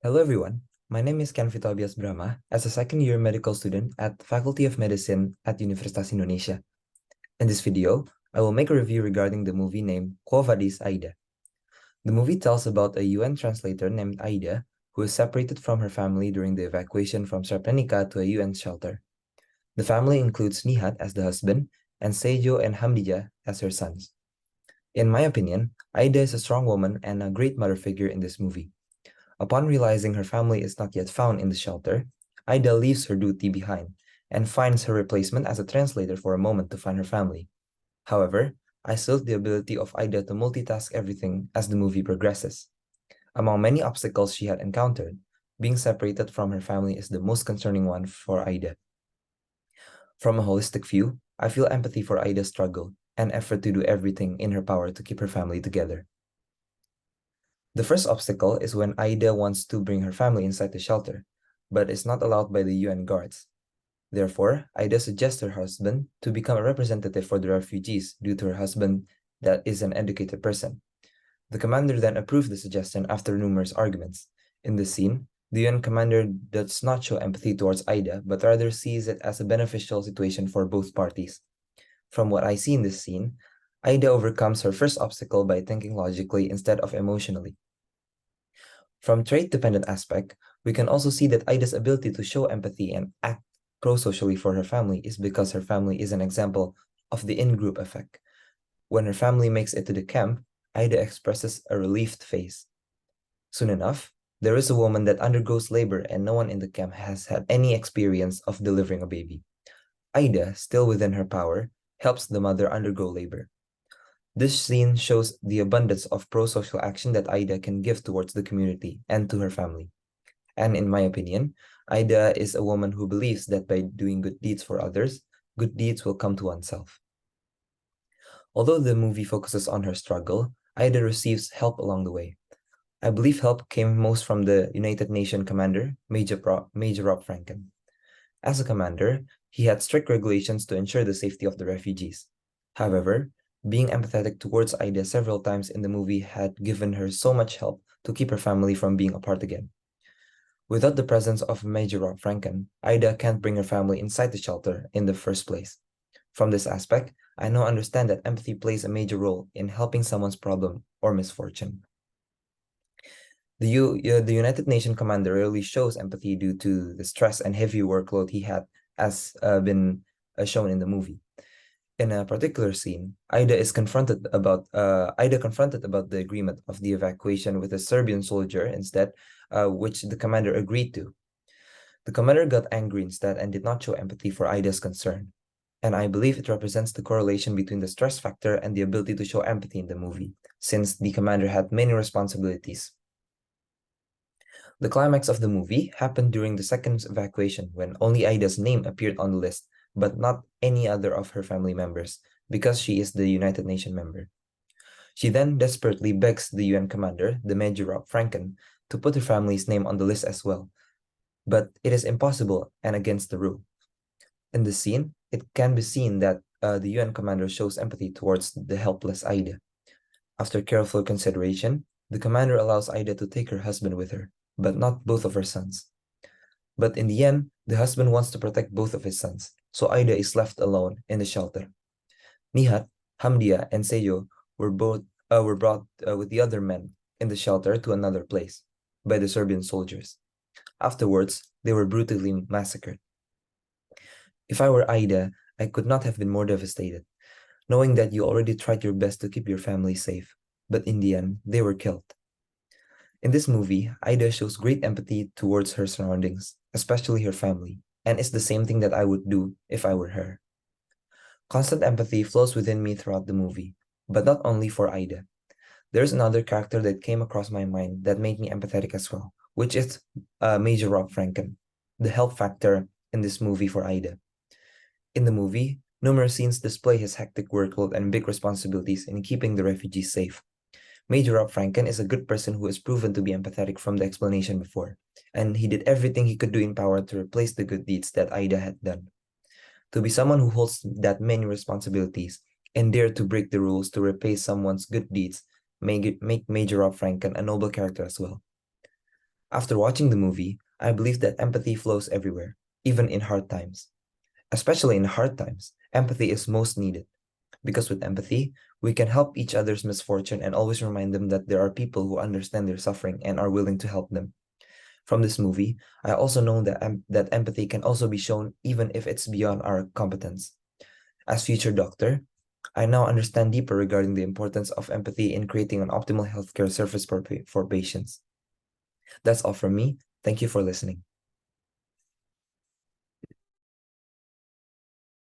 Hello everyone, my name is Ken Vitobias Brahma as a second-year medical student at the Faculty of Medicine at Universitas Indonesia. In this video, I will make a review regarding the movie named Quo Vadis, Aida. The movie tells about a UN translator named Aida who is separated from her family during the evacuation from Srebrenica to a UN shelter. The family includes Nihat as the husband and Sejo and Hamdija as her sons. In my opinion, Aida is a strong woman and a great mother figure in this movie. Upon realizing her family is not yet found in the shelter, Ida leaves her duty behind and finds her replacement as a translator for a moment to find her family. However, I salute the ability of Ida to multitask everything as the movie progresses. Among many obstacles she had encountered, being separated from her family is the most concerning one for Ida. From a holistic view, I feel empathy for Ida's struggle and effort to do everything in her power to keep her family together. The first obstacle is when Aida wants to bring her family inside the shelter, but is not allowed by the UN guards. Therefore, Aida suggests her husband to become a representative for the refugees due to her husband that is an educated person. The commander then approves the suggestion after numerous arguments. In this scene, the UN commander does not show empathy towards Aida, but rather sees it as a beneficial situation for both parties. From what I see in this scene, Aida overcomes her first obstacle by thinking logically instead of emotionally. From trait-dependent aspect, we can also see that Ida's ability to show empathy and act pro-socially for her family is because her family is an example of the in-group effect. When her family makes it to the camp, Ida expresses a relieved face. Soon enough, there is a woman that undergoes labor and no one in the camp has had any experience of delivering a baby. Ida, still within her power, helps the mother undergo labor. This scene shows the abundance of pro-social action that Ida can give towards the community and to her family. And in my opinion, Ida is a woman who believes that by doing good deeds for others, good deeds will come to oneself. Although the movie focuses on her struggle, Ida receives help along the way. I believe help came most from the United Nations commander, Major Rob Franken. As a commander, he had strict regulations to ensure the safety of the refugees. However, being empathetic towards Ida several times in the movie had given her so much help to keep her family from being apart again. Without the presence of Major Rob Franken, Ida can't bring her family inside the shelter in the first place. From this aspect, I now understand that empathy plays a major role in helping someone's problem or misfortune. The United Nations commander rarely shows empathy due to the stress and heavy workload he had, as been shown in the movie. In a particular scene, Ida confronted about the agreement of the evacuation with a Serbian soldier instead, which the commander agreed to. The commander got angry instead and did not show empathy for Ida's concern. And I believe it represents the correlation between the stress factor and the ability to show empathy in the movie, since the commander had many responsibilities. The climax of the movie happened during the second evacuation when only Ida's name appeared on the list, but not any other of her family members, because she is the United Nations member. She then desperately begs the UN commander, the Major Rob Franken, to put her family's name on the list as well. But it is impossible and against the rule. In the scene, it can be seen that the UN commander shows empathy towards the helpless Ida. After careful consideration, the commander allows Ida to take her husband with her, but not both of her sons. But in the end, the husband wants to protect both of his sons, so Ida is left alone in the shelter. Nihat, Hamdia, and Seyo were brought with the other men in the shelter to another place by the Serbian soldiers. Afterwards, they were brutally massacred. If I were Ida, I could not have been more devastated, knowing that you already tried your best to keep your family safe, but in the end, they were killed. In this movie, Ida shows great empathy towards her surroundings, especially her family, and it's the same thing that I would do if I were her. Constant empathy flows within me throughout the movie, but not only for Ida. There's another character that came across my mind that made me empathetic as well, which is Major Rob Franken, the help factor in this movie for Ida. In the movie, numerous scenes display his hectic workload and big responsibilities in keeping the refugees safe. Major Rob Franken is a good person who is proven to be empathetic from the explanation before, and he did everything he could do in power to replace the good deeds that Ida had done. To be someone who holds that many responsibilities and dare to break the rules to repay someone's good deeds make Major Rob Franken a noble character as well. After watching the movie, I believe that empathy flows everywhere, even in hard times. Especially in hard times, empathy is most needed because with empathy, we can help each other's misfortune and always remind them that there are people who understand their suffering and are willing to help them. From this movie, I also know that empathy can also be shown even if it's beyond our competence. As future doctor, I now understand deeper regarding the importance of empathy in creating an optimal healthcare service for patients. That's all from me. Thank you for listening.